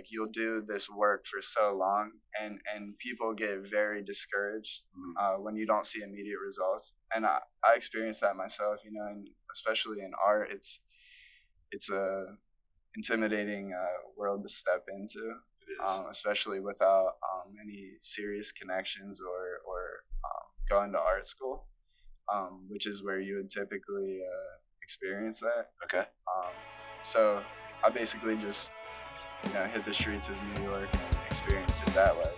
like you'll do this work for so long, and people get very discouraged when you don't see immediate results. And I experienced that myself, and especially in art, it's a intimidating world to step into, especially without any serious connections or going to art school, which is where you would typically experience that. Okay. So I basically just hit the streets of New York and experienced it that way.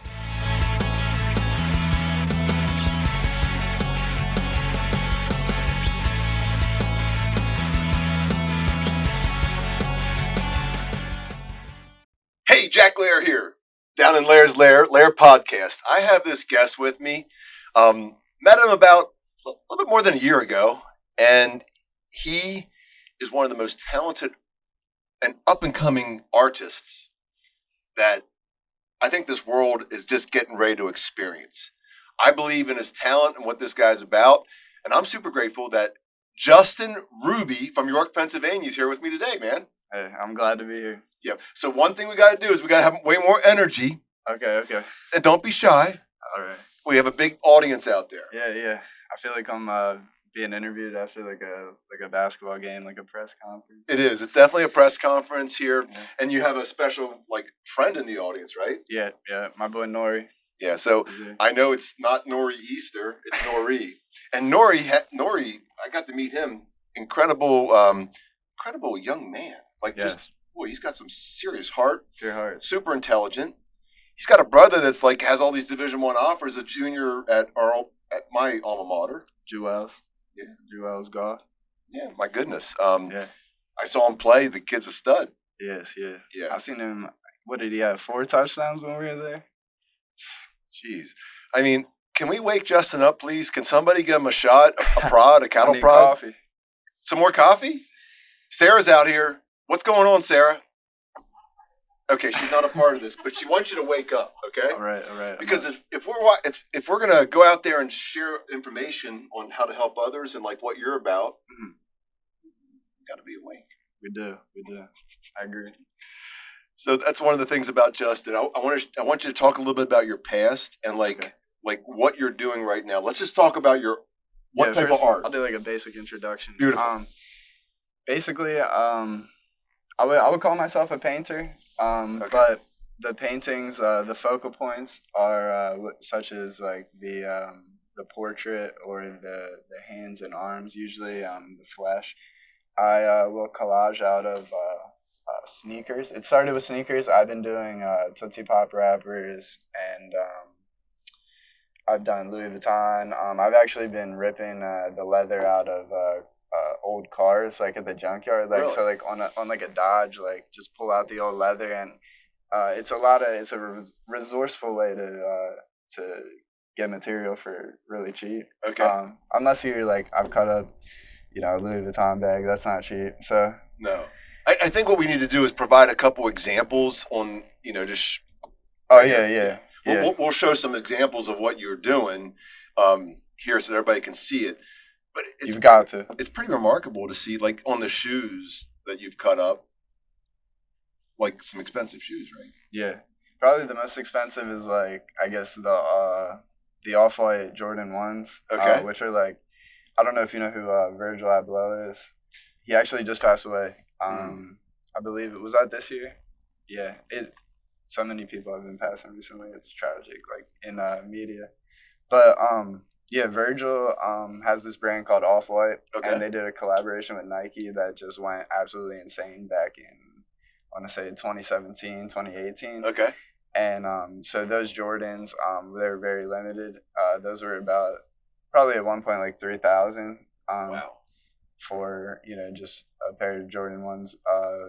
Hey, Jack Lehr here, down in Lehr Podcast. I have this guest with me. Met him about a little bit more than a year ago, and he is one of the most talented and up-and-coming artists that I think this world is just getting ready to experience. I believe in his talent and what this guy's about, and I'm super grateful that Justin Ruby from York, Pennsylvania is here with me today, man. Hey, I'm glad to be here. Yeah. So one thing we got to do is we got to have way more energy. Okay. And don't be shy. All right. We have a big audience out there. Yeah. I feel like I'm being interviewed after like a basketball game, like a press conference. It is. It's definitely a press conference here, and you have a special friend in the audience, right? Yeah. My boy Nori. Yeah. So I know it's not Nori Easter; it's Nori. And Nori, I got to meet him. Incredible young man. He's got some serious heart. Pure heart. Super intelligent. He's got a brother that's has all these Division I offers. A junior at my alma mater. Jewels. Yeah. Jewels golf. Yeah, my goodness. Yeah. I saw him play. The kid's a stud. Yes, yeah. Yeah. I seen him. What did he have? 4 touchdowns when we were there? Jeez. I mean, can we wake Justin up, please? Can somebody give him a shot? A prod, a cattle I need prod? coffee. Some more coffee? Sarah's out here. What's going on, Sarah? Okay, she's not a part of this, but she wants you to wake up, okay? All right. Because if we're gonna go out there and share information on how to help others and what you're about, you got to be awake. We do. I agree. So that's one of the things about Justin. I want you to talk a little bit about your past and what you're doing right now. Let's just talk about what type of art. I'll do a basic introduction. Beautiful. Basically, I would call myself a painter. But the paintings, the focal points are such as the portrait or the hands and arms, usually the flesh. I will collage out of sneakers. It started with sneakers. I've been doing Tootsie Pop wrappers, and I've done Louis Vuitton. I've actually been ripping the leather out of old cars, at the junkyard. Really? So on a Dodge, just pull out the old leather, and it's a resourceful way to get material for really cheap. Okay. Unless you're I've cut up, a Louis Vuitton bag. That's not cheap. So no. I think what we need to do is provide a couple examples on, just. Oh yeah. We'll show some examples of what you're doing here so that everybody can see it. But you've got to. It's pretty remarkable to see, on the shoes that you've cut up, some expensive shoes, right? Yeah. Probably the most expensive is, I guess, the Off-White Jordan 1s. Okay. Which are, I don't know if you know who Virgil Abloh is. He actually just passed away. I believe it was that this year. Yeah. So many people have been passing recently. It's tragic, in media. But, yeah, Virgil has this brand called Off-White, and they did a collaboration with Nike that just went absolutely insane back in, I want to say 2017, 2018. Okay. And so those Jordans, they were very limited. Those were about probably at one point $3,000. Wow. For just a pair of Jordan 1s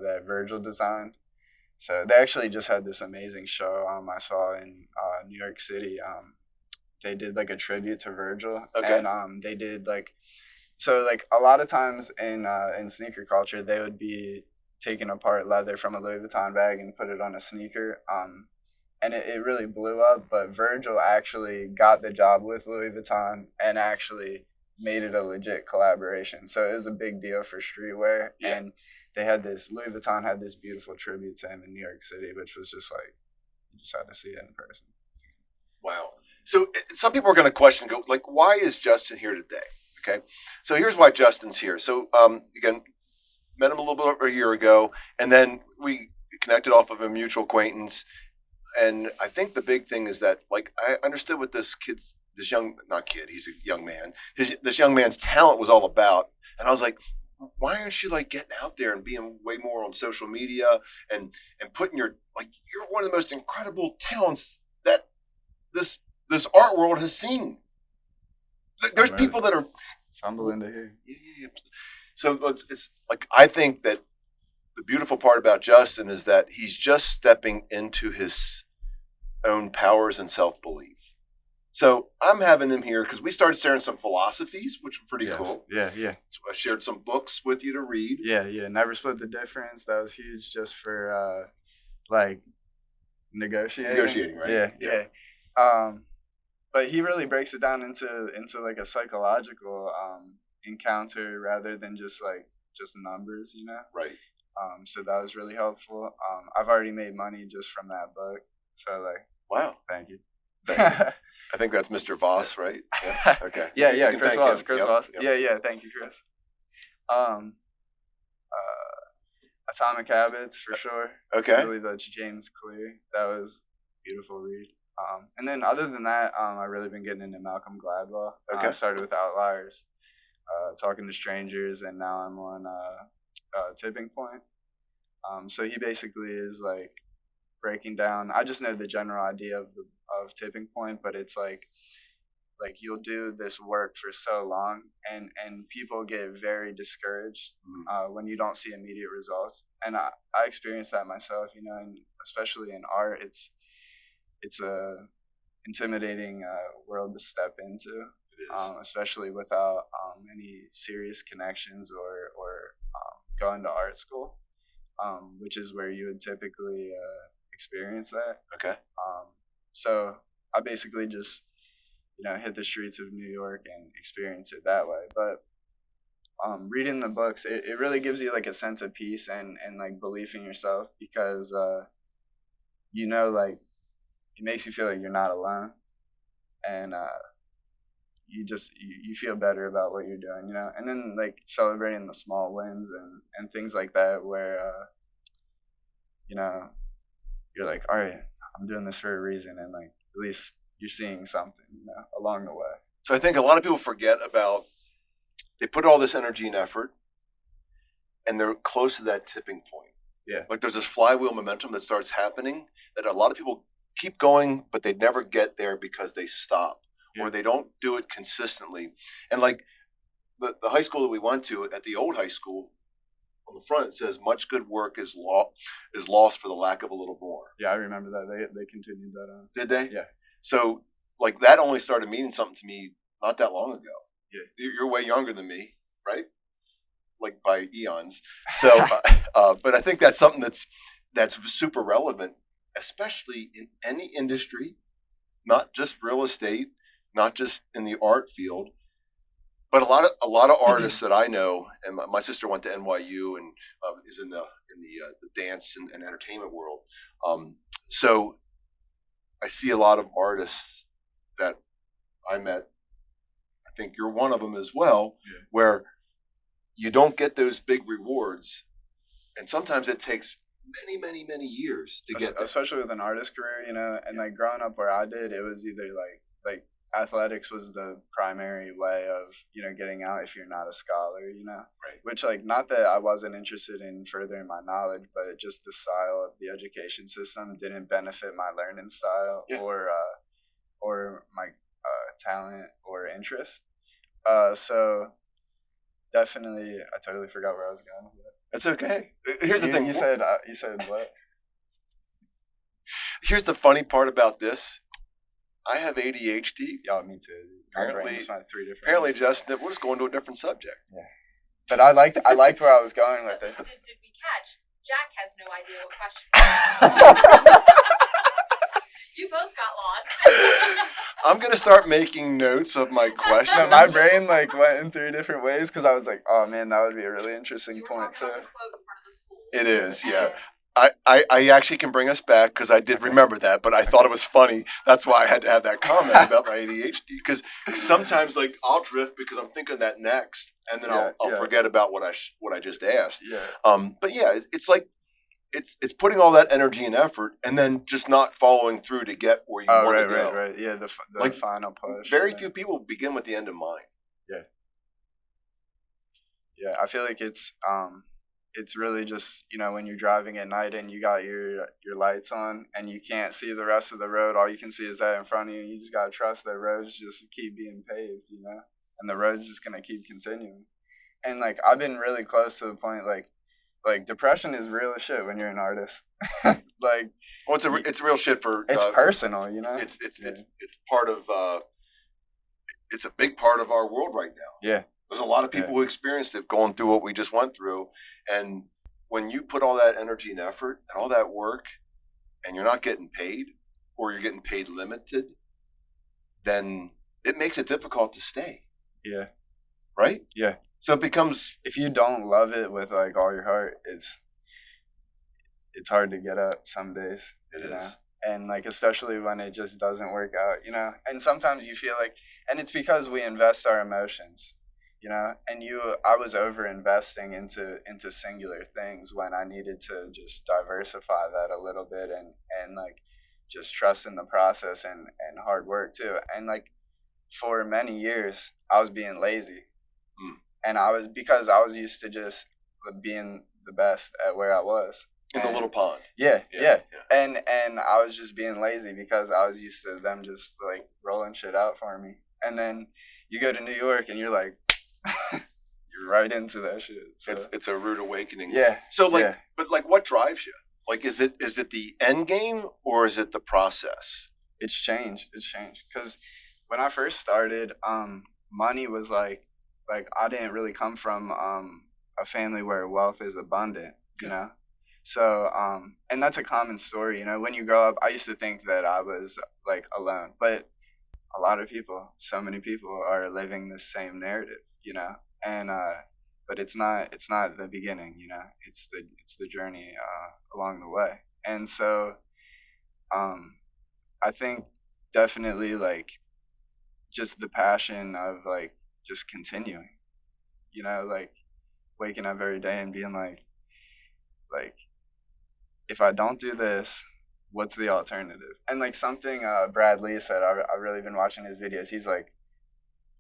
that Virgil designed. So they actually just had this amazing show I saw in New York City. They did a tribute to Virgil. Okay. And they did a lot of times in sneaker culture, they would be taking apart leather from a Louis Vuitton bag and put it on a sneaker. And it really blew up, but Virgil actually got the job with Louis Vuitton and actually made it a legit collaboration. So it was a big deal for streetwear. Yeah. And they had this, Louis Vuitton had this beautiful tribute to him in New York City, which was just like, you just had to see it in person. Wow. So some people are going to question, go like, why is Justin here today? Okay. So here's why Justin's here. So again, met him a little bit over a year ago, and then we connected off of a mutual acquaintance. And I think the big thing is that, like, I understood what this young man, this young man's talent was all about. And I was like, why aren't you like getting out there and being way more on social media and putting you're one of the most incredible talents that this art world has seen. There's people that are. It's humbling to hear. Yeah. So it's like, I think that the beautiful part about Justin is that he's just stepping into his own powers and self-belief. So I'm having him here because we started sharing some philosophies, which were pretty cool. Yeah. So I shared some books with you to read. Yeah. Never Split the Difference. That was huge just for like negotiating. Negotiating, right? Yeah. But he really breaks it down into like a psychological encounter rather than just numbers, you know? Right. So that was really helpful. I've already made money just from that book. So like, wow. Thank you. I think that's Mr. Voss, right? Yeah. Okay. yeah. Chris Voss. Voss. Yep. Yeah. Thank you, Chris. Atomic Habits for sure. Okay. I believe that's James Clear. That was a beautiful read. And then other than that, I've really been getting into Malcolm Gladwell. Okay. I started with Outliers, Talking to Strangers, and now I'm on Tipping Point. So he basically is like breaking down. I just know the general idea of Tipping Point, but it's like you'll do this work for so long, and people get very discouraged when you don't see immediate results. And I experienced that myself, you know, and especially in art, it's a intimidating world to step into, especially without any serious connections or going to art school, which is where you would typically experience that. Okay. So I basically just, you know, hit the streets of New York and experience it that way. But reading the books, it really gives you like a sense of peace and like belief in yourself, because you know, like, it makes you feel like you're not alone, and you feel better about what you're doing, you know. And then like celebrating the small wins and things like that, where you know, you're like, all right, I'm doing this for a reason, and like at least you're seeing something, you know, along the way. So I think a lot of people forget about, they put all this energy and effort, and they're close to that tipping point. Yeah. Like there's this flywheel momentum that starts happening that a lot of people keep going, but they never get there because they stop or they don't do it consistently. And like the high school that we went to, at the old high school, on the front it says, much good work is lost for the lack of a little more. Yeah, I remember that. They continued that on. Did they? Yeah. So like that only started meaning something to me not that long ago. Yeah. You're way younger than me, right? Like by eons. So, but I think that's something that's super relevant, especially in any industry, not just real estate, not just in the art field, but a lot of artists that I know. And my sister went to NYU and is in the dance and entertainment world. So I see a lot of artists that I met. I think you're one of them as well, where you don't get those big rewards, and sometimes it takes many years to get there. Especially with an artist career, you know. And like growing up where I did, it was either like athletics was the primary way of, you know, getting out if you're not a scholar, you know. Right. Which, like, not that I wasn't interested in furthering my knowledge, but just the style of the education system didn't benefit my learning style or my talent or interest. So definitely, I totally forgot where I was going with it. That's okay. Here's the thing. You said what? Here's the funny part about this. I have ADHD. Yeah, me too. Apparently, Justin, we're just going to a different subject. Yeah. But I liked where I was going with it. Did we catch? Jack has no idea what question. You both got lost. I'm going to start making notes of my questions. No, my brain like went in 3 different ways because I was like, oh man, that would be a really interesting point too. You were talking about the quote in front of the It is, yeah. I actually can bring us back because I did remember that, but I thought it was funny. That's why I had to have that comment about my ADHD. Because sometimes, like, I'll drift because I'm thinking of that next, and then I'll forget about what I just asked. Yeah. But yeah, it's like it's putting all that energy and effort, and then just not following through to get where you want to go. Right. Yeah, the Like, final push. Very few people begin with the end in mind. Yeah, I feel like it's really just, when you're driving at night and you got your lights on and you can't see the rest of the road, all you can see is that in front of you. You just gotta trust that roads just keep being paved, and the road's just gonna keep continuing. And like I've been really close to the point like depression is real as shit when you're an artist. Like, well, it's real shit for it's personal, It's part of it's a big part of our world right now. Yeah. There's a lot of people who experienced it going through what we just went through. And when you put all that energy and effort and all that work and you're not getting paid, or you're getting paid limited, then it makes it difficult to stay. Yeah. Right? Yeah. So it becomes, if you don't love it with like all your heart, it's hard to get up some days. It is. And like, especially when it just doesn't work out, and sometimes you feel like, and it's because we invest our emotions. And I was over investing into singular things when I needed to just diversify that a little bit and like just trust in the process and hard work too. And like for many years I was being lazy. And because I was used to just being the best at where I was. In the little pond. Yeah. And I was just being lazy because I was used to them just like rolling shit out for me. And then you go to New York and you're like, you're right into that shit. So. It's a rude awakening. Yeah. So but like, what drives you? Like, is it the end game or is it the process? It's changed. Because when I first started, money was like I didn't really come from a family where wealth is abundant, So and that's a common story, when you grow up. I used to think that I was like alone, but a lot of people, so many people are living the same narrative, and but it's not the beginning, it's the journey along the way. And so I think definitely like just the passion of like just continuing, like waking up every day and being like if I don't do this, what's the alternative? And like something Brad Lee said, I've really been watching his videos. He's like,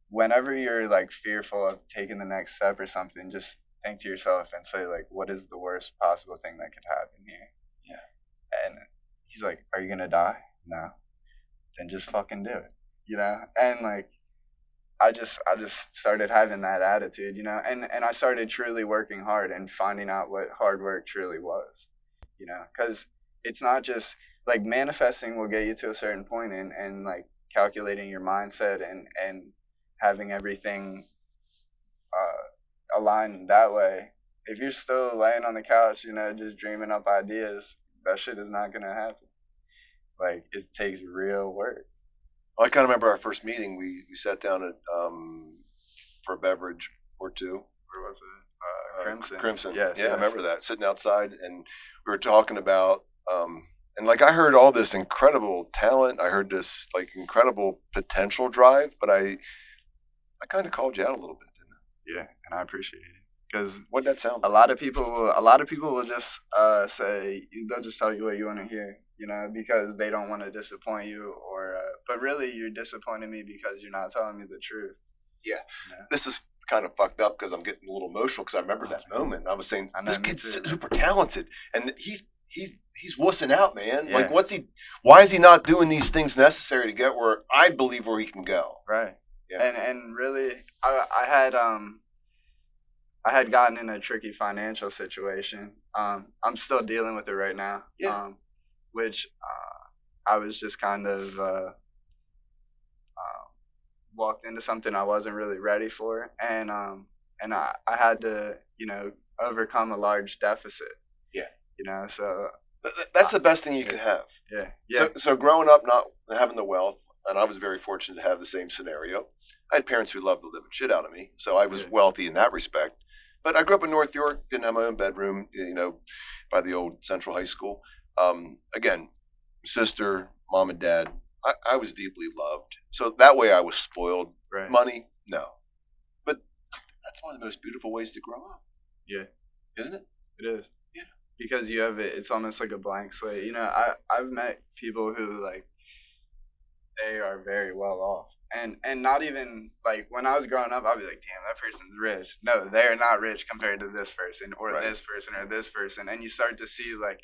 whenever you're like fearful of taking the next step or something, just think to yourself and say like, what is the worst possible thing that could happen here? Yeah. And he's like, are you gonna die? No. Then just fucking do it, And like, I just started having that attitude, and I started truly working hard and finding out what hard work truly was, because it's not just like manifesting will get you to a certain point and like calculating your mindset and having everything aligned that way. If you're still laying on the couch, just dreaming up ideas, that shit is not going to happen. Like, it takes real work. Well, I kind of remember our first meeting. We sat down at for a beverage or two. Where was it? Crimson. Yes, I remember that. Sitting outside, and we were talking about, and like I heard all this incredible talent. I heard this like incredible potential drive, but I kind of called you out a little bit, didn't I? Yeah, and I appreciate it. Because what did that sound like? A lot of people will just say, they'll just tell you what you want to hear, because they don't want to disappoint you, or but really you're disappointing me because you're not telling me the truth. Yeah, This is kind of fucked up because I'm getting a little emotional because I remember that moment. I was saying, this kid's super talented, and he's wussing out, man. Yeah. Like, why is he not doing these things necessary to get where I believe where he can go? Right. Yeah. And really, I had gotten in a tricky financial situation. I'm still dealing with it right now. Yeah. Which I was just kind of walked into something I wasn't really ready for, and I had to overcome a large deficit. Yeah. So that's the best thing you can have. Yeah. So growing up not having the wealth, and I was very fortunate to have the same scenario. I had parents who loved the living shit out of me, so I was wealthy in that respect. But I grew up in North York, didn't have my own bedroom, by the old Central High School. Again, sister, mom and dad, I was deeply loved. So that way I was spoiled. Right. Money, no. But that's one of the most beautiful ways to grow up. Yeah. Isn't it? It is. Yeah. Because you have it's almost like a blank slate. You know, I've met people who like they are very well off. And not even like when I was growing up, I'd be like, damn, that person's rich. No, they're not rich compared to this person or Right. this person or this person. And you start to see like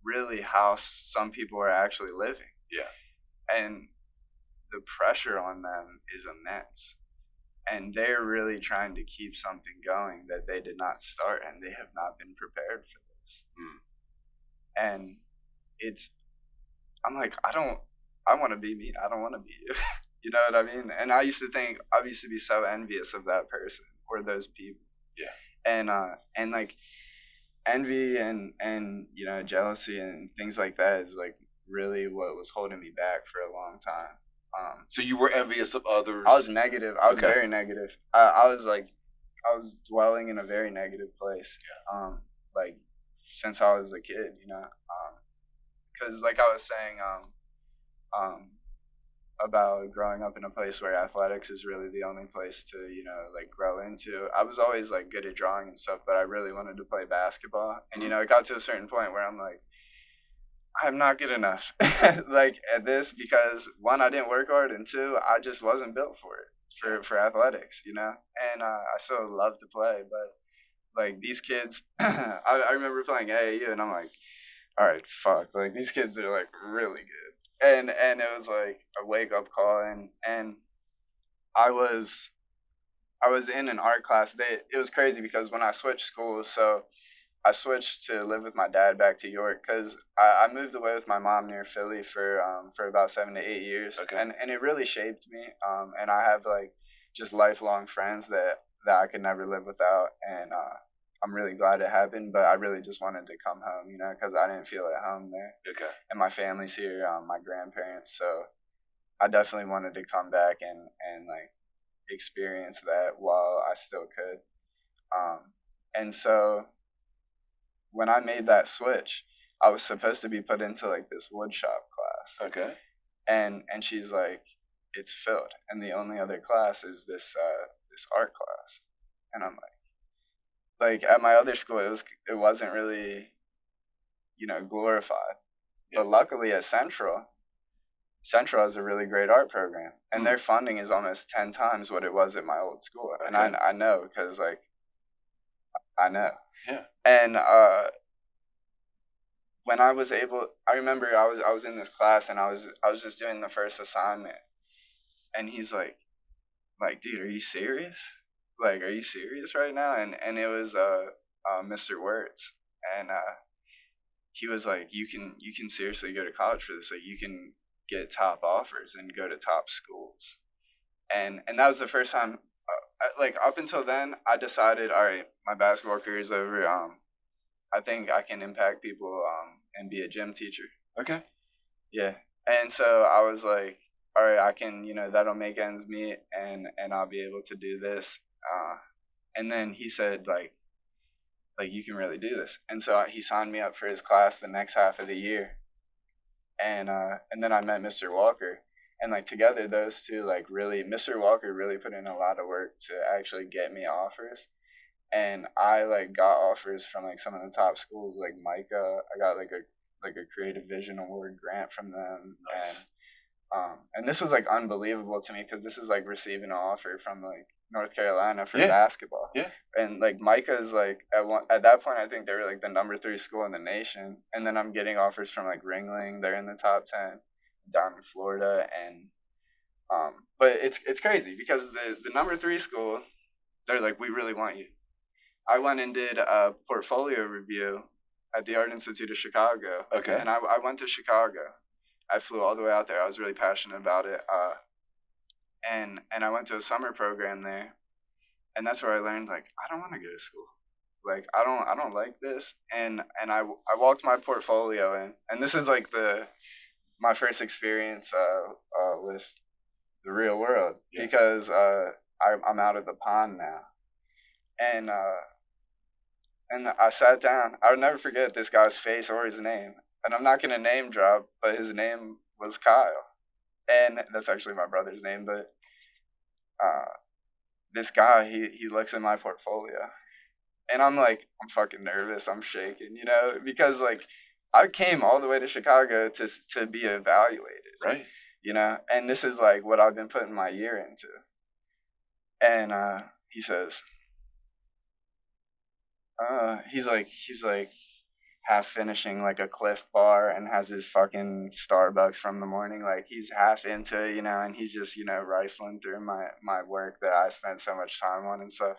really how some people are actually living. Yeah. And the pressure on them is immense. And they're really trying to keep something going that they did not start, and they have not been prepared for this. And I'm like, I want to be me. I don't want to be you. You know what I mean? And I used to be so envious of that person or those people. Yeah. And like envy and jealousy and things like that is like really what was holding me back for a long time. So you were envious of others? I was negative. I was Okay. very negative. I was dwelling in a very negative place. Yeah. Like since I was a kid, because like I was saying, about growing up in a place where athletics is really the only place to, like grow into. I was always like good at drawing and stuff, but I really wanted to play basketball. And, it got to a certain point where I'm like, I'm not good enough like at this because one, I didn't work hard, and two, I just wasn't built for it, for athletics, and I still love to play, but like these kids, I remember playing AAU and I'm like, all right, fuck, like these kids are like really good, and it was like a wake up call, and I was in an art class. It was crazy because when I switched schools, so I switched to live with my dad back to York because I moved away with my mom near Philly for about 7 to 8 years. Okay. And it really shaped me. And I have like just lifelong friends that I could never live without. And I'm really glad it happened, but I really just wanted to come home, because I didn't feel at home there. Okay. And my family's here, my grandparents. So I definitely wanted to come back and like experience that while I still could. And so when I made that switch, I was supposed to be put into like this wood shop class. Okay. And she's like, it's filled, and the only other class is this art class. And I'm like at my other school, it wasn't really, glorified. Yeah. But luckily at Central has a really great art program, and their funding is almost 10 times what it was at my old school. Okay. And I know because like I know. Yeah. And when I remember I was in this class and I was just doing the first assignment, and he's like, dude, are you serious? Like, are you serious right now? And it was Mr. Wertz, and he was like, you can seriously go to college for this. Like, you can get top offers and go to top schools, and that was the first time. Like up until then, I decided, all right, my basketball career is over. I think I can impact people and be a gym teacher. Okay. Yeah, and so I was like, all right, I can, that'll make ends meet, and I'll be able to do this. And then he said, like you can really do this, and so he signed me up for his class the next half of the year, and then I met Mr. Walker. And like together, those two, like really, Mr. Walker really put in a lot of work to actually get me offers. And I like got offers from like some of the top schools, like Micah. I got like a Creative Vision Award grant from them. Nice. And this was like unbelievable to me because this is like receiving an offer from like North Carolina for Yeah. basketball. Yeah. And like Micah's like at that point, I think they were like the number 3 school in the nation. And then I'm getting offers from like Ringling. They're in the top 10. Down in Florida, and but it's crazy because the number 3 school, they're like, we really want you. I went and did a portfolio review at the Art Institute of Chicago. Okay. And I went to Chicago. I flew all the way out there. I was really passionate about it. And I went to a summer program there, and that's where I learned like I don't want to go to school. Like I don't like this. And I walked my portfolio in, and this is like my first experience with the real world. Yeah. Because I'm out of the pond now, and And I sat down. I would never forget this guy's face or his name. And I'm not going to name drop, but his name was Kyle. And that's actually my brother's name. But this guy, he looks at my portfolio. And I'm like, I'm fucking nervous. I'm shaking, because like I came all the way to Chicago to be evaluated. Right. And this is like what I've been putting my year into. And he says, he's like half finishing like a Cliff Bar and has his fucking Starbucks from the morning. Like he's half into it, and he's just, rifling through my work that I spent so much time on and stuff.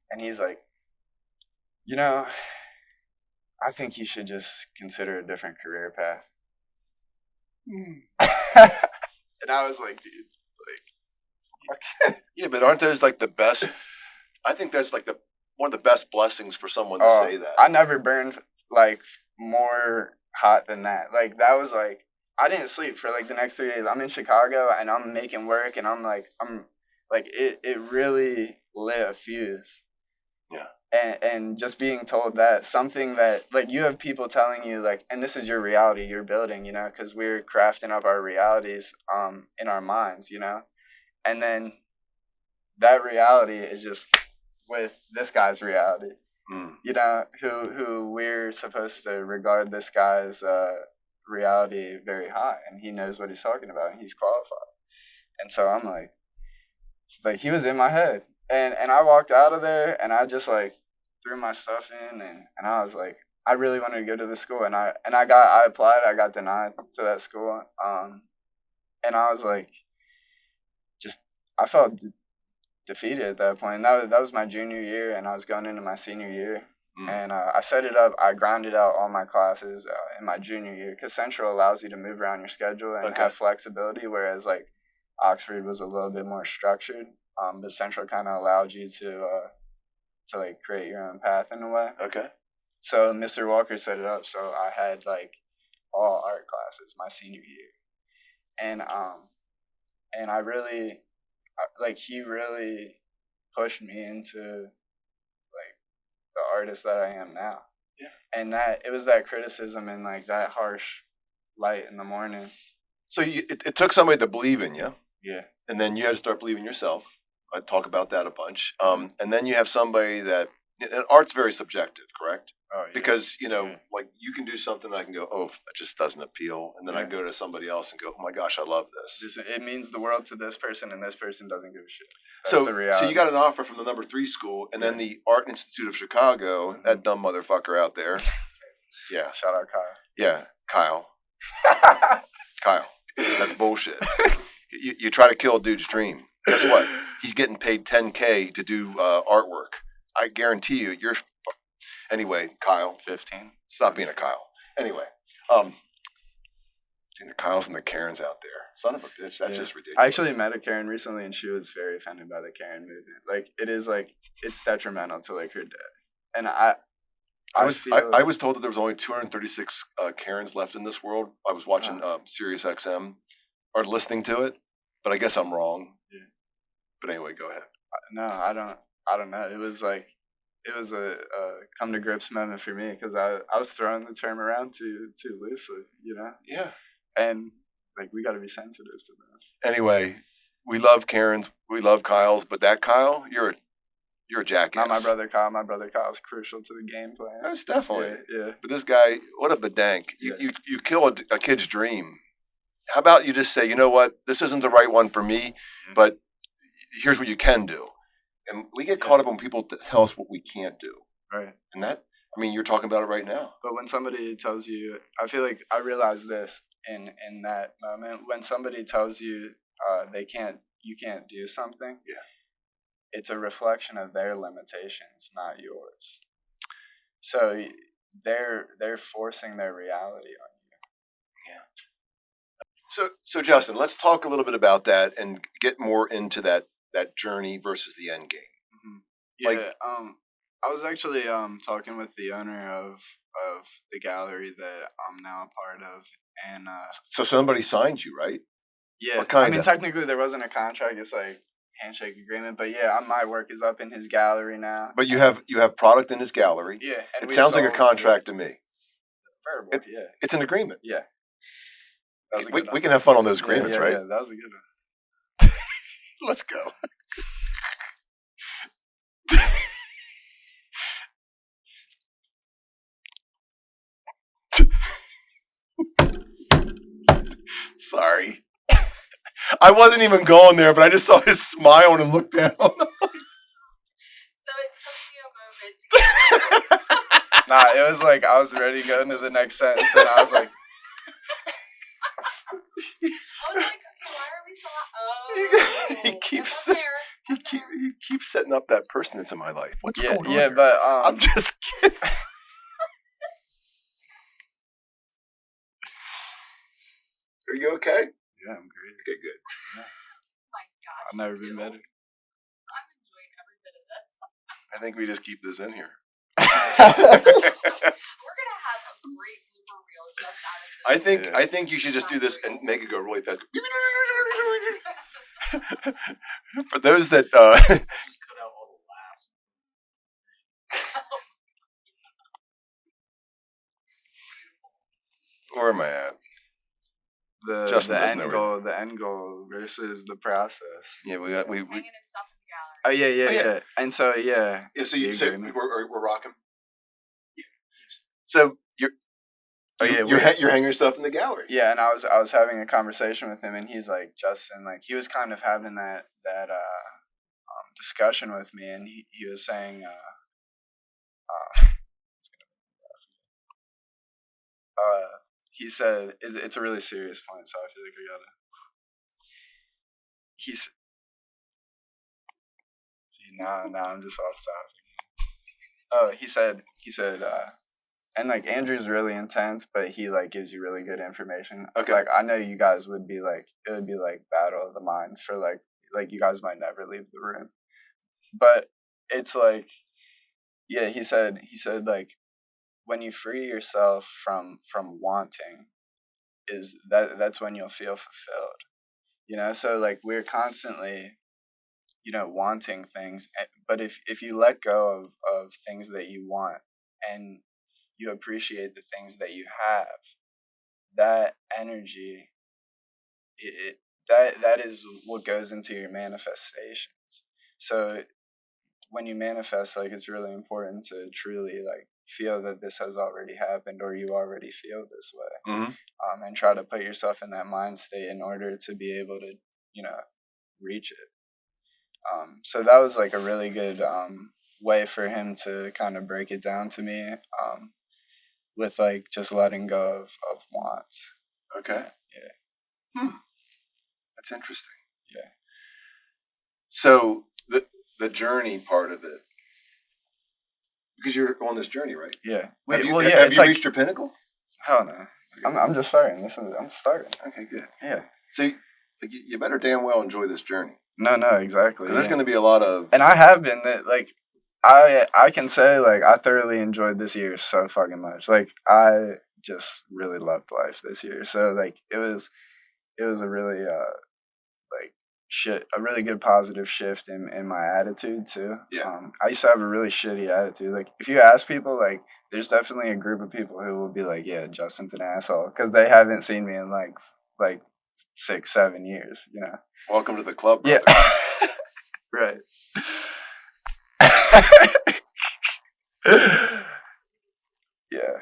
And he's like, I think you should just consider a different career path. And I was like, dude, like, yeah, but aren't those like the best? I think that's like one of the best blessings for someone to say that. I never burned like more hot than that. Like that was like, I didn't sleep for like the next 3 days. I'm in Chicago and I'm making work and I'm like it really lit a fuse. Yeah. And just being told that something that like you have people telling you like, and this is your reality you're building, because we're crafting up our realities in our minds, and then that reality is just with this guy's reality, who we're supposed to regard this guy's reality very high, and he knows what he's talking about and he's qualified. And so I'm like he was in my head. And I walked out of there and I just like threw my stuff in and I was like, I really wanted to go to this school and I applied, I got denied to that school. And I was like, I felt defeated at that point. And that was my junior year and I was going into my senior year. And I set it up, I grinded out all my classes in my junior year because Central allows you to move around your schedule and have flexibility, whereas like Oxford was a little bit more structured. But Central kind of allowed you to like create your own path in a way. Okay. So Mr. Walker set it up. So I had like all art classes my senior year, and I really like he really pushed me into like the artist that I am now. Yeah. And that it was that criticism and like that harsh light in the morning. So it took somebody to believe in you. Yeah. And then you had to start believing yourself. I talk about that a bunch. And then you have somebody that, and art's very subjective, correct? Oh, yeah. Because, like you can do something and I can go, oh, that just doesn't appeal. And then I go to somebody else and go, oh my gosh, I love this. It means the world to this person and this person doesn't give a shit. That's so, the reality. So you got an offer from the number 3 school and then the Art Institute of Chicago, that dumb motherfucker out there. Yeah. Shout out Kyle. Yeah, Kyle. Kyle. That's bullshit. You try to kill a dude's dream. Guess what? He's getting paid $10K to do artwork. I guarantee you're. Anyway, Kyle. 15. Stop being a Kyle. Anyway, the Kyles and the Karens out there. Son of a bitch. That's just ridiculous. I actually met a Karen recently, and she was very offended by the Karen movement. Like it is like it's detrimental to like her dad. And I was told that there was only 236 Karens left in this world. I was watching Sirius XM or listening to it, but I guess I'm wrong. Yeah. But anyway, go ahead. No, I don't know. It was a come to grips moment for me because I was throwing the term around too loosely, Yeah. And like we got to be sensitive to that. Anyway, we love Karens, we love Kyles, but that Kyle, you're a jackass. Not my brother Kyle. My brother Kyle is crucial to the game plan. That's definitely. Yeah. But this guy, what a bedank. You kill a kid's dream. How about you just say, you know what, this isn't the right one for me, but here's what you can do. And we get caught up when people tell us what we can't do. Right. And that, you're talking about it right now. But when somebody tells you, I feel like I realized this in that moment. When somebody tells you you can't do something, it's a reflection of their limitations, not yours. So they're forcing their reality on you. Yeah. So Justin, let's talk a little bit about that and get more into that journey versus the end game. Mm-hmm. Yeah. I was actually talking with the owner of the gallery that I'm now a part of, and so somebody signed you, right? Yeah. Technically there wasn't a contract. It's like handshake agreement. But yeah, my work is up in his gallery now. But you have product in his gallery. Yeah, and It sounds like a contract to me. Verbal, yeah. It's an agreement. Yeah. We can have fun on those agreements, right? Yeah, that was a good one. Let's go. Sorry. I wasn't even going there, but I just saw his smile and looked down. So it took me a moment. Nah, it was like I was ready to go into the next sentence, and I was like, Why are we still? He keeps setting up that person into my life. What's going on? Yeah, here? but I'm just kidding. Are you okay? Yeah, I'm great. Okay, good. Oh my God. I've never been better. I'm enjoying every bit of this. I think we just keep this in here. We're gonna have a great blooper reel just out of this. I think you should just do this and make it go really fast. For those that Just cut out all the laughs. where am I at? The Justin doesn't know the end goal versus the process. Yeah, we Hanging his stuff in the gallery. Oh yeah, Oh, yeah. yeah. And so yeah. so the so agreement. we're rocking. So you're hanging your stuff in the gallery. Yeah, and I was having a conversation with him, and he's like, Justin, like he was kind of having that discussion with me, and he was saying, he said it's a really serious point, so I feel like I gotta. Now I'm just off topic. Oh, he said, and like Andrew's really intense, but he like gives you really good information. Okay. Like I know you guys would be like, it would be like battle of the minds for like you guys might never leave the room, but it's like, yeah, he said like when you free yourself from wanting, that's when you'll feel fulfilled. So like we're constantly wanting things, but if you let go of things that you want and you appreciate the things that you have, that energy, that is what goes into your manifestations. So when you manifest, like it's really important to truly like feel that this has already happened, or you already feel this way. Mm-hmm. And try to put yourself in that mind state in order to be able to reach it. So that was like a really good way for him to kind of break it down to me, with like just letting go of wants. Okay. Yeah. That's interesting. Yeah. So the journey part of it, because you're on this journey, right? Yeah. Have you it's like, reached your pinnacle? hell no. I'm just starting. I'm starting. Okay, good. Yeah. So you better damn well enjoy this journey. No, exactly. Because there's going to be a lot of... And I have been, like, I can say, like, I thoroughly enjoyed this year so fucking much. Like, I just really loved life this year. So, like, it was a really, a really good positive shift in my attitude, too. Yeah. I used to have a really shitty attitude. Like, if you ask people, like, there's definitely a group of people who will be like, yeah, Justin's an asshole. Because they haven't seen me in, like 6-7 years, Welcome to the club, brother. Yeah. Right. Yeah.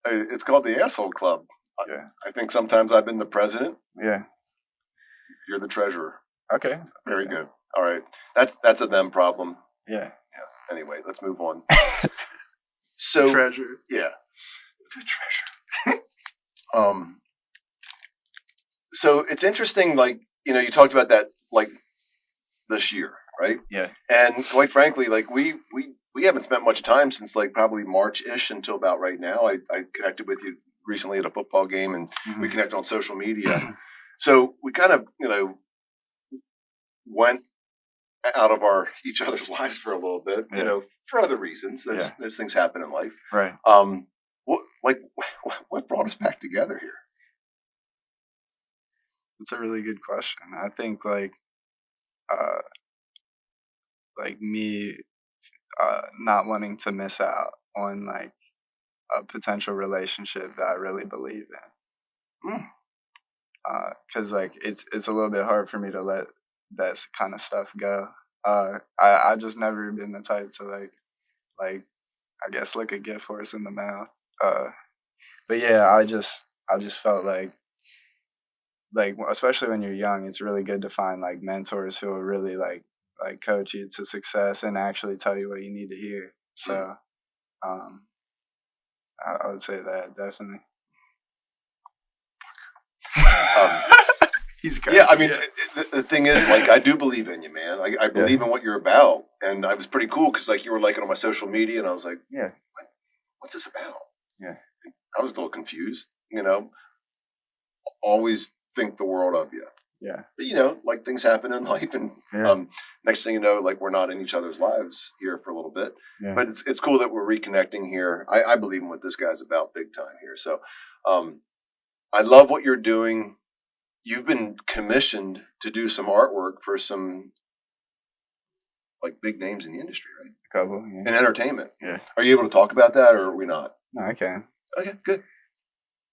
It's called the Asshole Club. Yeah. I think sometimes I've been the president. Yeah. You're the treasurer. Okay. Very good. All right. That's a them problem. Yeah. Anyway, let's move on. So Treasure. Yeah. The treasure. So it's interesting, like, you talked about that, like, this year, right? Yeah. And quite frankly, like, we haven't spent much time since, like, probably March-ish until about right now. I connected with you recently at a football game, and we connected on social media. So we kind of, went out of each other's lives for a little bit, for other reasons. There's things happen in life. Right. What brought us back together here? That's a really good question. I think, like, like me not wanting to miss out on like a potential relationship that I really believe in. Mm. Cause like it's a little bit hard for me to let that kind of stuff go. I just never been the type to like I guess look a gift horse in the mouth. But yeah, I just felt like especially when you're young, it's really good to find like mentors who will really like coach you to success and actually tell you what you need to hear. So I would say that definitely. He's good. Yeah, I mean, the thing is, like, I do believe in you, man. I believe in what you're about, and I was pretty cool because, like, you were liking on my social media, and I was like, Yeah. what's this about? Yeah. I was a little confused, you know. Always think the world of you. Yeah. But, you know, like things happen in life, and Yeah. next thing you know, like we're not in each other's lives here for a little bit. Yeah. But it's cool that we're reconnecting here. I believe in what this guy's about big time here. So I love what you're doing. You've been commissioned to do some artwork for some like big names in the industry, right? Couple. In Yeah. entertainment. Yeah. Are you able to talk about that, or are we not? No, I can. Okay, good.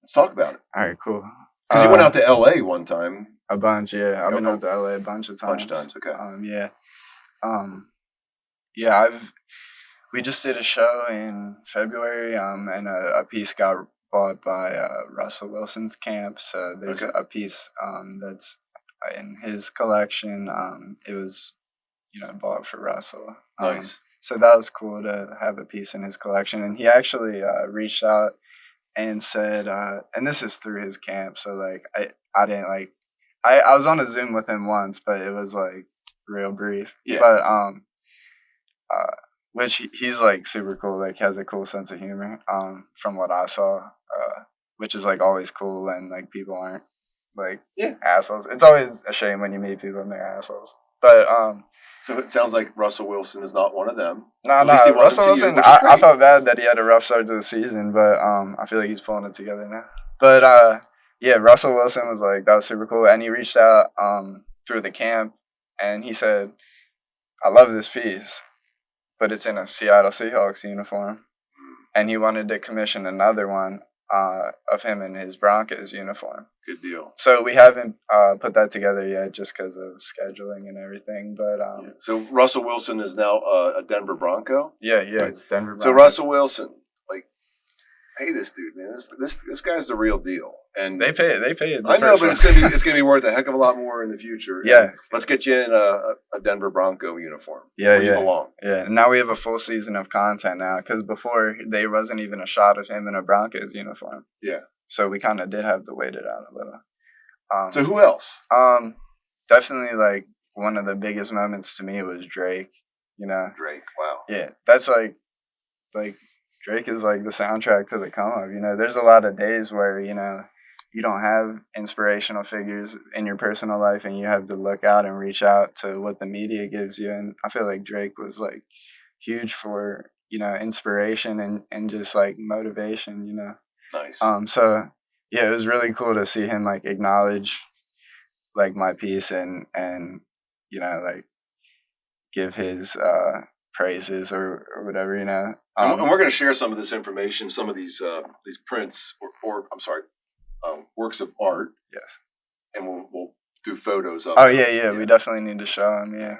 Let's talk about it. All right. Cool. Because you went out to L.A. one time. A bunch. Yeah. I've been Okay. out to LA a bunch of times. Okay. Yeah. Yeah. We just did a show in February. And a piece got bought by Russell Wilson's camp. So there's Okay. a piece that's in his collection. It was, bought for Russell. Nice. So that was cool to have a piece in his collection. And he actually reached out and said, and this is through his camp. So like I didn't like I was on a Zoom with him once, but it was like real brief. Yeah. But which he's like super cool. Like has a cool sense of humor. From what I saw, which is like always cool when like people aren't like assholes. It's always a shame when you meet people and they're assholes. But So it sounds like Russell Wilson is not one of them. no, At least he wasn't Russell to you, Wilson. which is I great. felt bad that he had a rough start to the season, but I feel like he's pulling it together now. But yeah, Russell Wilson was like that was super cool, and he reached out through the camp, and he said, "I love this piece, but it's in a Seattle Seahawks uniform," and he wanted to commission another one of him in his Broncos uniform. Good deal. So we haven't put that together yet, just because of scheduling and everything. But So Russell Wilson is now a Denver Bronco. yeah, Right. Denver. So Broncos. Russell Wilson, like, hey, this dude, man, this guy's the real deal. And They pay it. I know, but it's gonna be worth a heck of a lot more in the future. Yeah. And let's get you in a Denver Bronco uniform. Yeah, where you belong. Yeah, and now we have a full season of content now because before there wasn't even a shot of him in a Broncos uniform. Yeah. So we kind of did have to wait it out a little. So who else? Definitely like one of the biggest moments to me was Drake. Drake. Wow. Yeah, that's like Drake is like the soundtrack to the come up. There's a lot of days where you don't have inspirational figures in your personal life, and you have to look out and reach out to what the media gives you. And I feel like Drake was like huge for inspiration and just like motivation. Nice. So yeah, it was really cool to see him like acknowledge like my piece and like give his praises or whatever. And we're going to share some of this information, some of these prints or I'm sorry, works of art. Yes. And we'll do photos of. Oh them. yeah, we definitely need to show him. Yeah.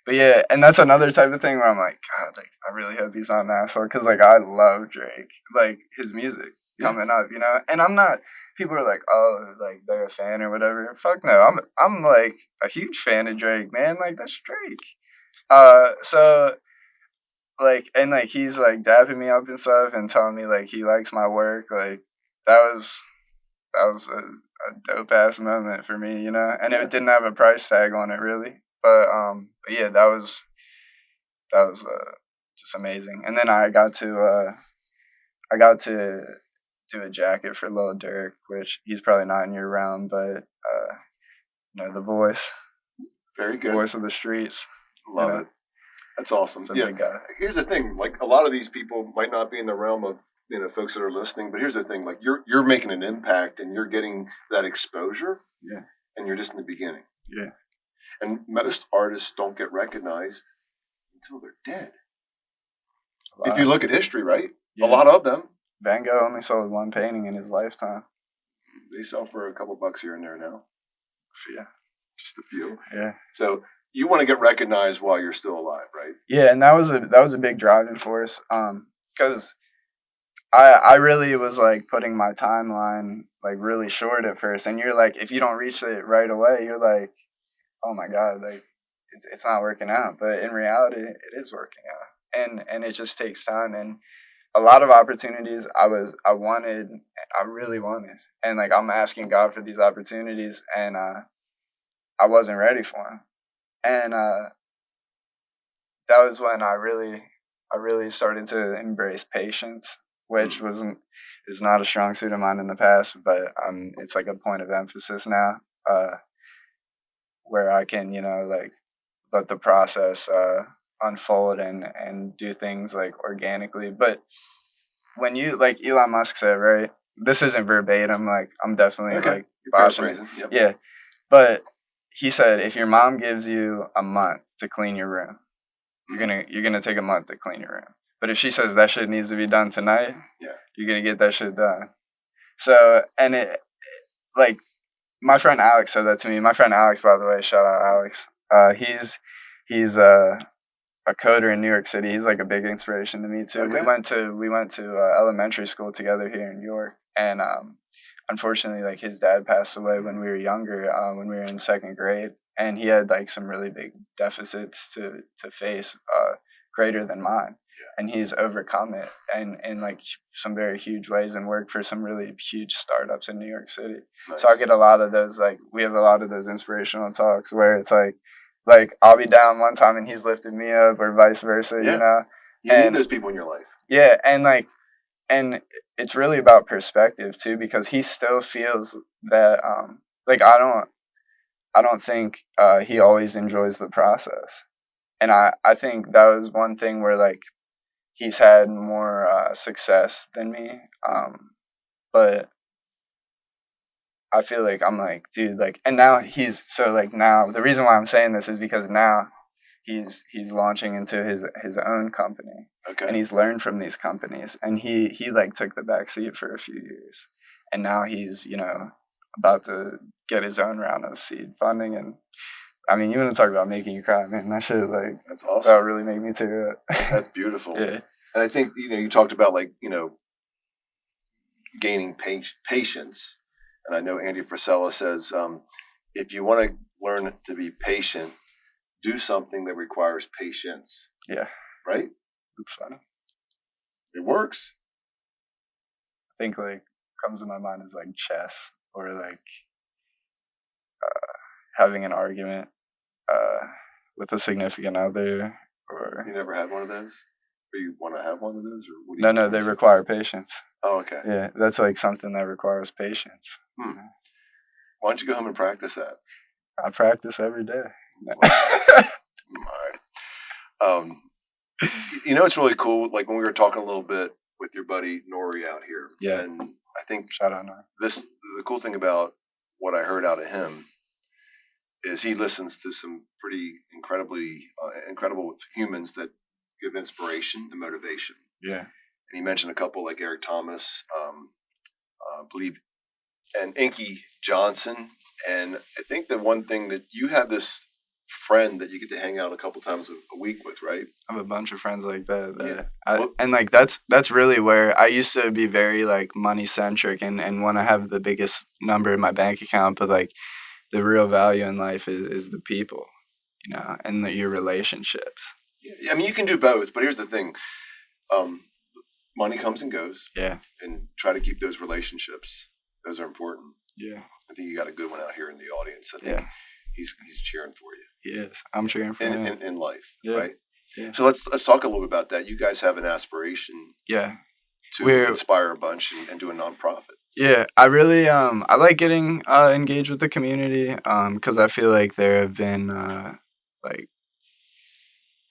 But yeah, and that's another type of thing where I'm like, God, like I really hope he's not an asshole because like I love Drake, like his music coming up, and I'm not. People are like, oh, like they're a fan or whatever. Fuck no, I'm like a huge fan of Drake, man. Like that's Drake. So like, and like he's like dapping me up and stuff and telling me like he likes my work. Like that was a dope ass moment for me, and it didn't have a price tag on it really. But yeah, that was just amazing. And then I got to do a jacket for Lil Durk, which he's probably not in year round, but the voice, very good, voice of the streets. Love it. That's awesome. It's a big guy. Here's the thing: like a lot of these people might not be in the realm of folks that are listening, but here's the thing: like you're making an impact and you're getting that exposure. Yeah. And you're just in the beginning. Yeah. And most artists don't get recognized until they're dead. If you look at history, right? Yeah. A lot of them. Van Gogh only sold one painting in his lifetime. They sell for a couple bucks here and there now. Yeah. Just a few. Yeah. So you want to get recognized while you're still alive, right? Yeah, and that was a big driving force. Because I really was like putting my timeline like really short at first, and you're like, if you don't reach it right away, you're like, oh my god, like it's not working out. But in reality, it is working out, and it just takes time. And a lot of opportunities I really wanted, and like I'm asking God for these opportunities, and I wasn't ready for them, and that was when I really started to embrace patience, which is not a strong suit of mine in the past, but it's like a point of emphasis now, where I can, like let the process unfold and do things like organically. But when you, like Elon Musk said, right? This isn't verbatim. Like I'm definitely like You're botching it. paraphrasing. Yep. Yeah, but he said if your mom gives you a month to clean your room, you're gonna take a month to clean your room. But if she says that shit needs to be done tonight, you're gonna get that shit done. So, and it, like, my friend Alex said that to me. My friend Alex, by the way, shout out Alex. He's a coder in New York City. He's like a big inspiration to me too. Okay. We went to elementary school together here in New York, and unfortunately, like his dad passed away when we were younger, when we were in second grade, and he had like some really big deficits to face, greater than mine. And he's overcome it and in like some very huge ways and worked for some really huge startups in New York City. Nice. So I get a lot of those, like we have a lot of those inspirational talks where it's like I'll be down one time and he's lifted me up or vice versa, you know? You need those people in your life. Yeah. And it's really about perspective too, because he still feels that, like I don't think he always enjoys the process. And I think that was one thing where like he's had more success than me. But I feel like I'm like, dude, like, and now now the reason why I'm saying this is because now he's launching into his own company. Okay. And he's learned from these companies, and he like took the back seat for a few years, and now he's about to get his own round of seed funding. And I mean, you want to talk about making you cry, man? That shit, like, that's awesome. That'll really make me tear up. That's beautiful. Yeah. And I think you talked about like gaining patience, and I know Andy Frisella says if you want to learn to be patient, do something that requires patience. Yeah. Right. That's funny. It works. I think like comes to my mind is like chess or like having an argument with a significant other. Or you never had one of those, or you want to have one of those, or what do no, they require patience. Oh, okay. Yeah, that's like something that requires patience. Why don't you go home and practice that? I practice every day. All right. It's really cool. Like when we were talking a little bit with your buddy Nori out here. Yeah. And I think shout out Nori. The cool thing about what I heard out of him is he listens to some pretty incredible humans that give inspiration and motivation. Yeah. And he mentioned a couple like Eric Thomas, I believe, and Inky Johnson. And I think the one thing that you have this friend that you get to hang out a couple times a week with, right? I have a bunch of friends like that. Yeah. And like that's really where I used to be very like money centric and want to have the biggest number in my bank account, but like the real value in life is the people, and your relationships. Yeah, I mean you can do both, but here's the thing: money comes and goes. Yeah, and try to keep those relationships. Those are important. Yeah, I think you got a good one out here in the audience. I think he's cheering for you. He is. I'm cheering for him in life, yeah. right? Yeah. So let's talk a little bit about that. You guys have an aspiration. Yeah. To inspire a bunch and do a nonprofit. Yeah, I really I like getting engaged with the community because I feel like there have been like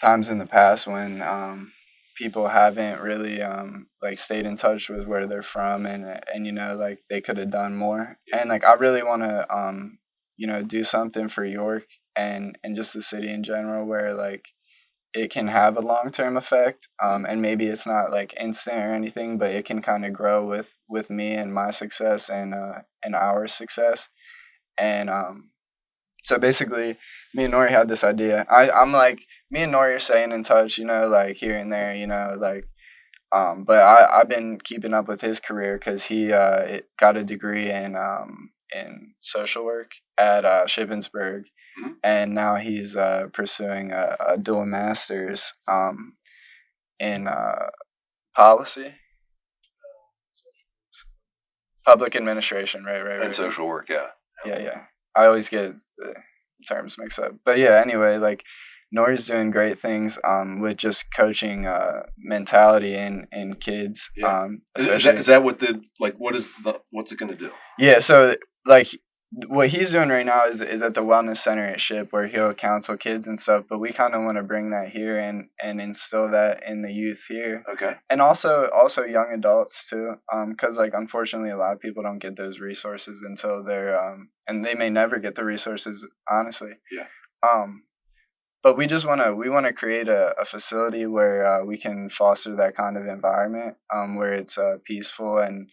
times in the past when people haven't really like stayed in touch with where they're from and like they could have done more. And like I really want to do something for York and just the city in general, where like it can have a long-term effect, and maybe it's not like instant or anything, but it can kind of grow with me and my success and our success. And so basically, me and Nori had this idea. I'm like, me and Nori are staying in touch, like here and there, like, but I've been keeping up with his career because he got a degree in social work at Shippensburg, and now he's pursuing a dual master's in policy, public administration, right. And social work, yeah. Yeah. I always get the terms mixed up. But yeah, anyway, like Nori's doing great things with just coaching mentality in kids. Yeah. Is that what what's it going to do? Yeah, so like what he's doing right now is at the wellness center at Ship, where he'll counsel kids and stuff, but we kind of want to bring that here and instill that in the youth here. Okay. And also young adults too, because like unfortunately a lot of people don't get those resources until they're and they may never get the resources, honestly. Yeah. But we want to create a facility where we can foster that kind of environment, where it's peaceful and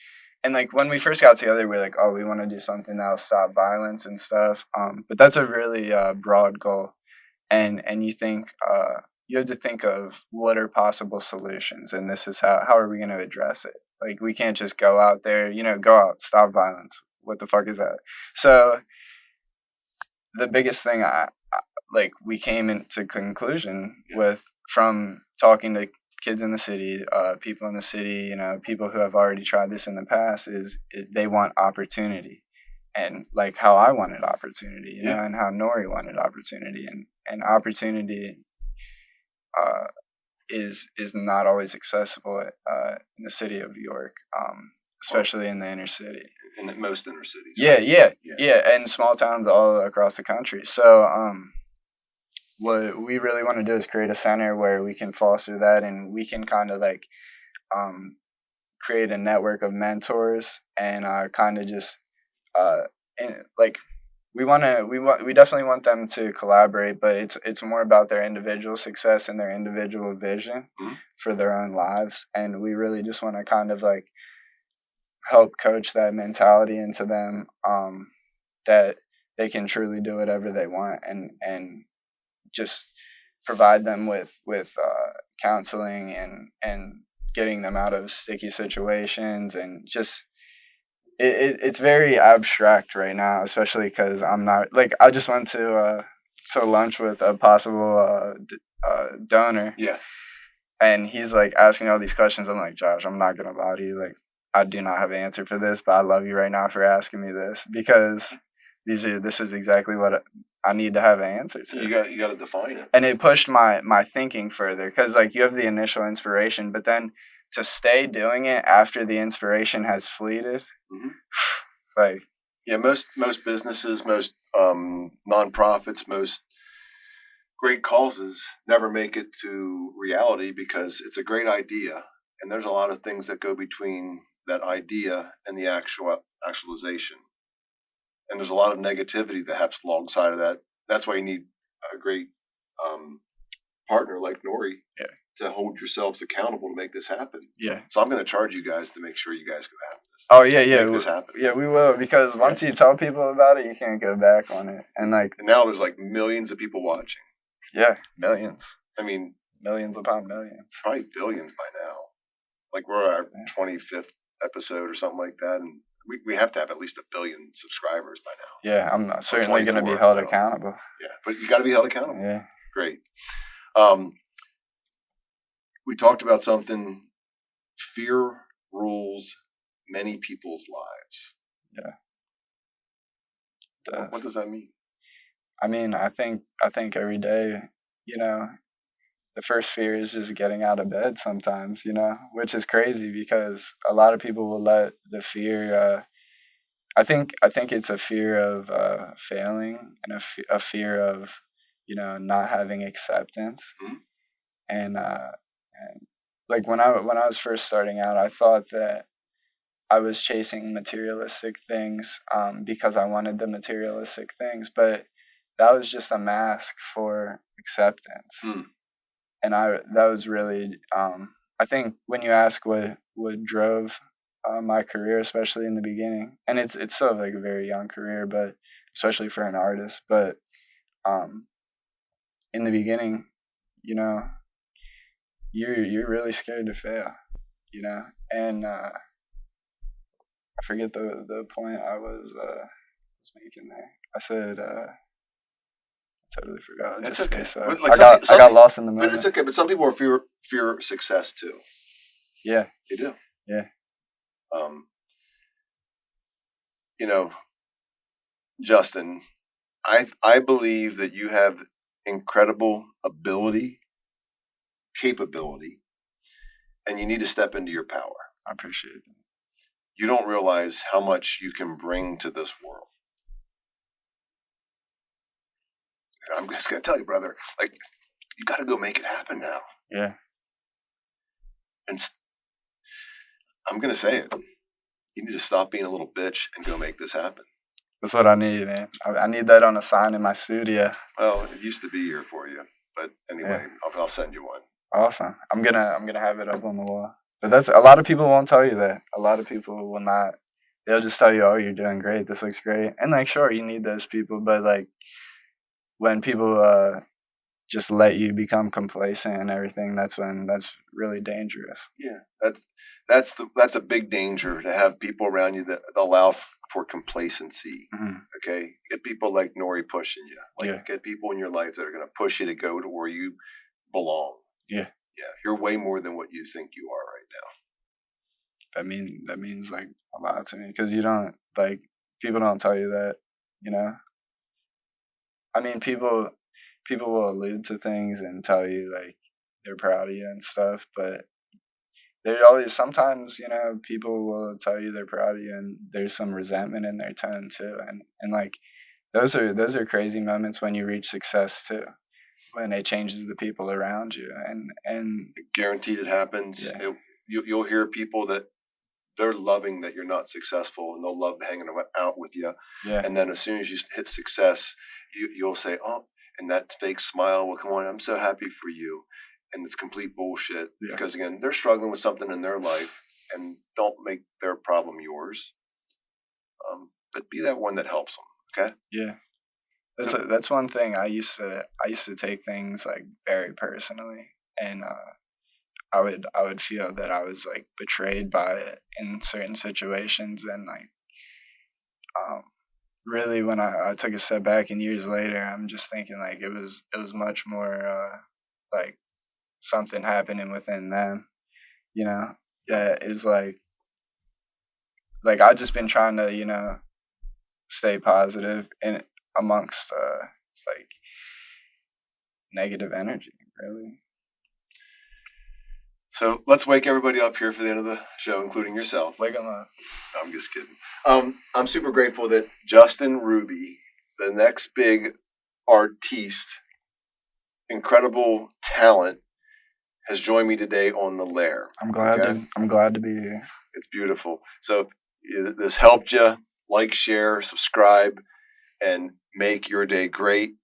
like when we first got together, we're like, oh, we want to do something that'll stop violence and stuff. But that's a really broad goal, and you think you have to think of what are possible solutions, and this is how are we going to address it? Like we can't just go out there, go out, stop violence. What the fuck is that? So the biggest thing we came into conclusion with from talking to kids in the city, people in the city, people who have already tried this in the past is they want opportunity, and like how I wanted opportunity, and how Nori wanted opportunity, and opportunity is not always accessible in the city of York, especially in the inner city. In most inner cities. Yeah, and small towns all across the country. So what we really want to do is create a center where we can foster that, and we can kind of like create a network of mentors, and kind of just we definitely want them to collaborate, but it's more about their individual success and their individual vision for their own lives, and we really just want to kind of like help coach that mentality into them, that they can truly do whatever they want, and just provide them with counseling and getting them out of sticky situations, and just it's very abstract right now, especially because I'm not like I just went to lunch with a possible donor, and he's like asking all these questions. I'm like, Josh, I'm not gonna lie to you, like I do not have an answer for this, but I love you right now for asking me this, because this is exactly what I need to have an answer to. You got to define it. And it pushed my thinking further, because like you have the initial inspiration, but then to stay doing it after the inspiration has fleeted, like most businesses, most nonprofits, most great causes never make it to reality because it's a great idea, and there's a lot of things that go between that idea and the actualization. And there's a lot of negativity that happens alongside of that. That's why you need a great partner like Nori to hold yourselves accountable to make this happen. Yeah. So I'm going to charge you guys to make sure you guys can have this. Oh yeah. Make this happen. Yeah, we will, because once you tell people about it, you can't go back on it. And now there's like millions of people watching. Yeah, millions. I mean, millions upon millions. Probably billions by now. Like we're our 25th episode or something like that, and we have to have at least 1 billion subscribers by now. Yeah, I'm certainly going to be held accountable. Yeah, but you got to be held accountable. Yeah. Great. We talked about something. Fear rules many people's lives. Yeah. What does that mean? I mean, I think every day, the first fear is just getting out of bed sometimes, which is crazy because a lot of people will let the fear, I think it's a fear of failing, and a fear of, not having acceptance. And like when I was first starting out, I thought that I was chasing materialistic things because I wanted the materialistic things, but that was just a mask for acceptance. And that was really, I think when you ask what drove my career, especially in the beginning, and it's still like a very young career, but especially for an artist, but in the beginning, you know, you're really scared to fail, you know, and I forget the point I was making there. I said I totally forgot. It's Just okay. so But, I got lost in the moment. But it's okay. But some people are fear success too. Yeah, They do. yeah. You know, Justin, I believe that you have incredible ability, capability, and you need to step into your power. I appreciate it. You don't realize how much you can bring to this world. And I'm just gonna tell you, brother, like, you got to go make it happen now. Yeah. And I'm gonna say it. You need to stop being a little bitch and go make this happen. That's what I need, man. I need that on a sign in my studio. Well, it used to be here for you, but anyway, Yeah. I'll send you one. Awesome. I'm gonna have it up on the wall. But that's a lot of people won't tell you that. A lot of people will not. They'll just tell you, "Oh, you're doing great. This looks great." And like, sure, you need those people, but like, when people just let you become complacent and everything, that's really dangerous. Yeah, that's a big danger, to have people around you that allow for complacency. Mm-hmm. Okay, get people like Nori pushing you. Like, Yeah. get people in your life that are going to push you to go to where you belong. Yeah. Yeah, you're way more than what you think you are right now. That means like a lot to me, because you don't, like, people don't tell you that, you know. I mean, people will allude to things and tell you like they're proud of you and stuff, but there always, sometimes, you know, people will tell you they're proud of you and there's some resentment in their tone too, and like those are crazy moments when you reach success too, when it changes the people around you, and Guaranteed it happens. Yeah. You'll hear people that they're loving that you're not successful, and they'll love hanging out with you. yeah, And then as soon as you hit success, you'll say, "Oh," and that fake smile will come on. "I'm so happy for you," and it's complete bullshit. Yeah. Because again, they're struggling with something in their life, and don't make their problem yours. But be that one that helps them. Okay. yeah. That's one thing I used to take things like very personally, and I would feel that I was like betrayed by it in certain situations, and like really when I took a step back and years later, I'm just thinking like it was much more like something happening within them, you know, that is like I've just been trying to, you know, stay positive and amongst like negative energy, really. So let's wake everybody up here for the end of the show, including yourself. Wake 'em up. I'm just kidding. I'm super grateful that Justin Ruby, the next big artiste, incredible talent, has joined me today on the Lehr. I'm glad to be here. It's beautiful. So if this helped you, like, share, subscribe, and make your day great.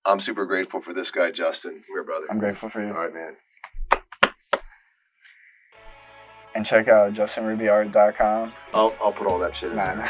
I'm super grateful for this guy, Justin. Come here, brother. I'm grateful for you. All right, man. And check out justinrubyart.com. I'll put all that shit in Nah, there. nah.